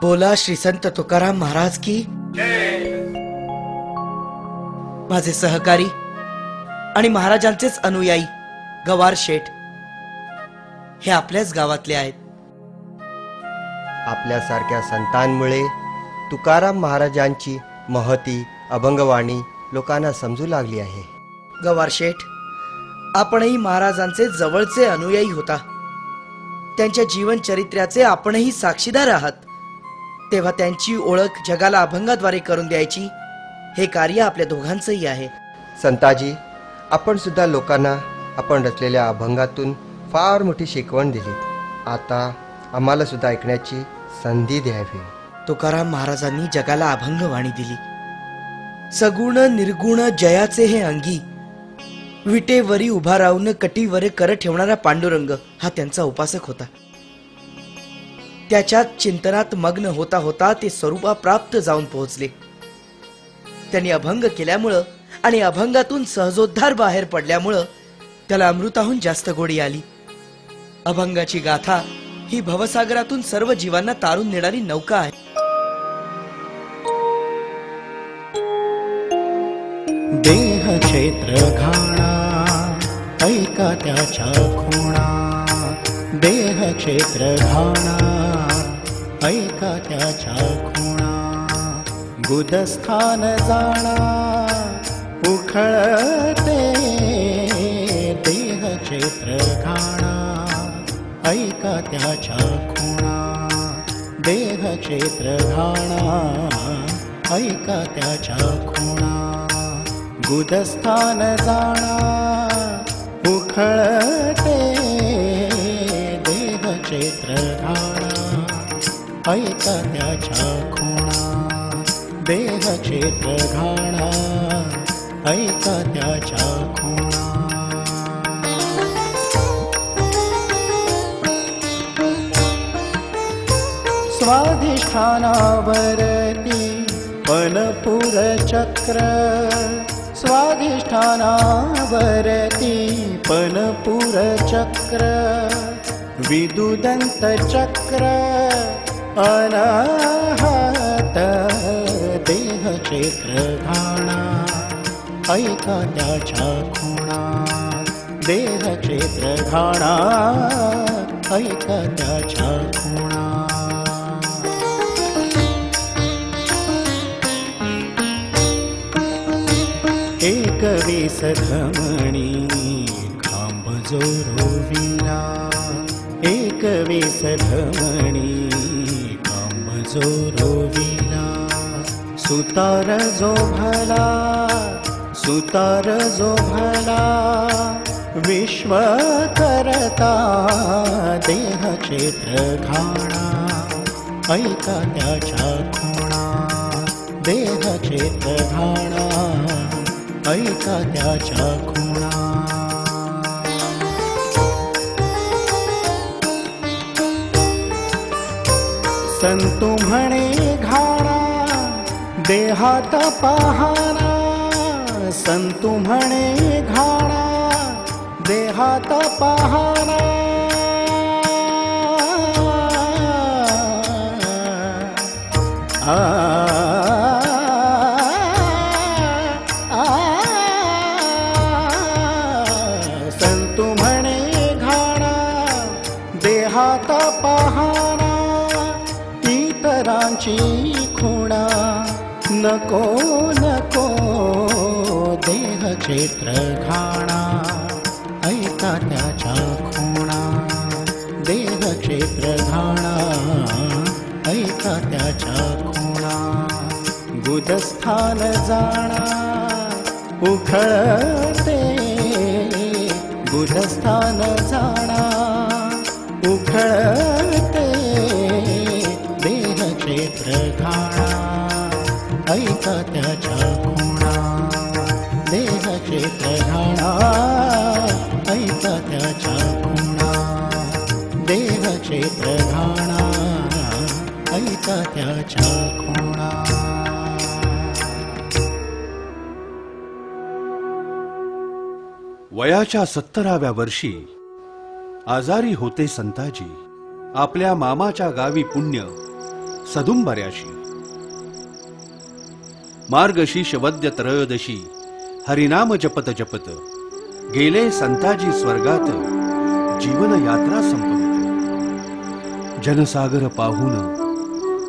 बोला श्री संत तुकाराम महाराज की. माझे सहकारी आणि महाराजांचेच अनुयायी गवार शेठ हे आपल्याच गावातले आहेत. आपल्यासारख्या संतांमुळे तुकाराम महाराजांची महती अभंगवाणी लोकांना समजू लागली आहे. गवार शेठ, आपणही महाराजांचे जवळचे अनुयायी होता. त्यांच्या जीवन चरित्र्याचे आपणही साक्षीदार आहात. तेव्हा त्यांची ओळख जगाला अभंगाद्वारे करून द्यायची हे कार्य आपल्या दोघांचंही आहे. संताजी, आपण सुद्धा लोकांना आपण रचलेल्या अभंगातून फार मोठी शिकवण दिली. आता आम्हाला सुद्धा ऐकण्याची संधी द्यावी. तुकाराम महाराजांनी जगाला अभंगवाणी दिली. सगुण निर्गुण जयाचे हे अंगी, विटेवरी उभा राहून कटीवर कर ठेवणारा पांडुरंग हा त्यांचा उपासक होता. त्याच्या चिंतनात मग्न होता होता ते स्वरूपाप्राप्त जाऊन पोहोचले. त्यांनी अभंग केल्यामुळं आणि अभंगातून सहजोद्धार बाहेर पडल्यामुळं त्याला अमृताहून जास्त गोडी आली. अभंगाची गाथा ही भवसागरातून सर्व जीवांना तारून नेणारी नौका आहे. देह क्षेत्र घाणा ऐका त्याच्या खुणा. देह क्षेत्र घाणा ऐका त्याच्या खुणा. गुदस्थान जाणा उखळते. देह क्षेत्र घाणा ऐका त्याच्या खुणा. देह क्षेत्र घाणा ऐका त्याच्या खुणा. गुदस्थान जाणा उखळते. देह क्षेत्र घाणा ऐका त्याच्या खुणा. देह क्षेत्र घाणा ऐका त्याच्या खुणा. स्वाधिष्ठानावरती पनपुर चक्र. स्वाधिष्ठानावरती पनपुर चक्र. विदुदंत चक्र अनाहत. देह क्षेत्र घाणा ऐका त्याच्या खुणा. देह क्षेत्र घाणा ऐका त्याच्या खुणा. एक वीस धमणी खांब जो रोविला. एक वीस धमणी खांब जो रोविला. सुतार जो भला सुतार जो भला. विश्व करता. देह क्षेत्र घाणा ऐका त्याच्या खुणा. देह क्षेत्र घाणा ऐका त्याच्या खुणा. संतु म्हणे घाणा देहात पाहणा. संतु म्हणे घाणा देहात पाहणा. संतु म्हणे घाणा देहात पाहणा. इतरांची खुणा नको नको. देह क्षेत्र घाणा ऐका त्याच्या खुणा. देह क्षेत्र घाणा ऐका त्याच्या खुणा. गुदस्थान जाणा उखळते. गुदस्थान जाणा उखळते. देह क्षेत्र घाणा ऐका त्याच्या खुणा. देह क्षेत्र घाणा ऐका त्याच्या खुणा. देह क्षेत्र घाणा ऐका त्याच्या खुणा. वयाच्या 70व्या वर्षी आजारी होते संताजी. आपल्या मामाच्या गावी पुण्य सदुंबऱ्याशी. मार्गशीर्ष वद्य त्रयोदशी हरिनाम जपत जपत गेले संताजी स्वर्गात, जीवन यात्रा संपवित. जनसागर पाहून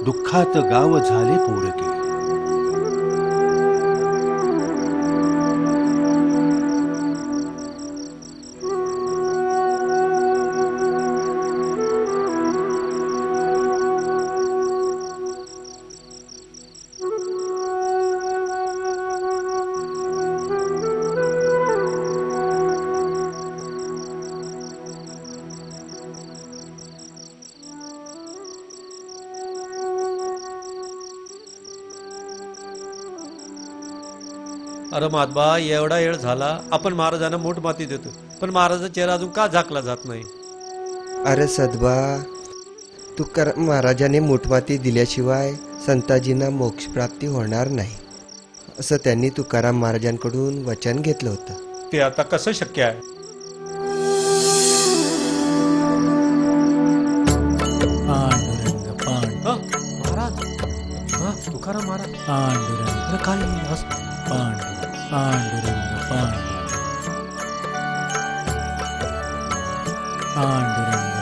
दुःखात गाव झाले पोरके. अरे मातबा, एवढा वेळ झाला आपण महाराजांना मोठ माती देतो, पण महाराजाचा चेहरा अजून का झाकला जात नाही? अरे सदबा, तुकाराम महाराजाने मोठमाती दिल्याशिवाय संताजींना मोक्षप्राप्ती होणार नाही, असं त्यांनी तुकाराम महाराजांकडून वचन घेतलं होतं. ते आता कसं शक्य आहे? पांडुरंग महाराज, तुकाराम महाराज, पांडुरंग अरे काय हस- पांडुरंग पांडुरंग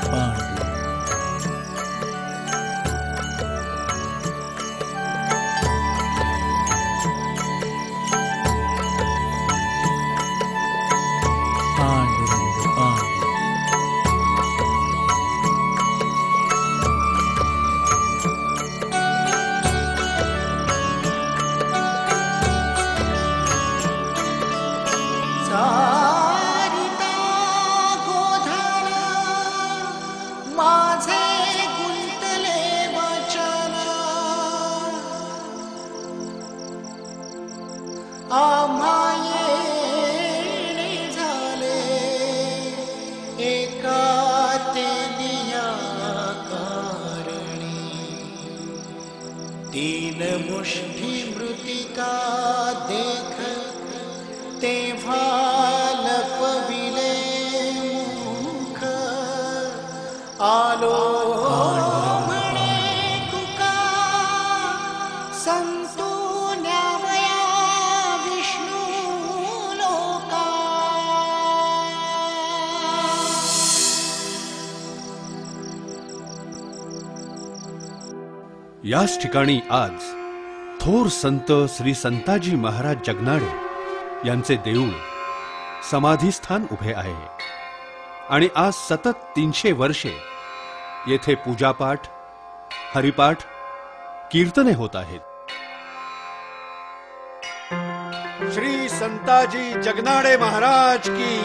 तीन मुष्ठी मृतिका देख तेव्हा लपविले मुख आलो म्हणे तुका संतो न्यावया विष्णू लोका. याच ठिकाणी आज थोर संत श्री संताजी महाराज जगनाडे यांचे देऊळ समाधीस्थान उभे आहे आणि आज सतत 300 वर्षे येथे पूजापाठ, हरिपाठ, कीर्तने होत आहेत. श्री संताजी जगनाडे महाराज की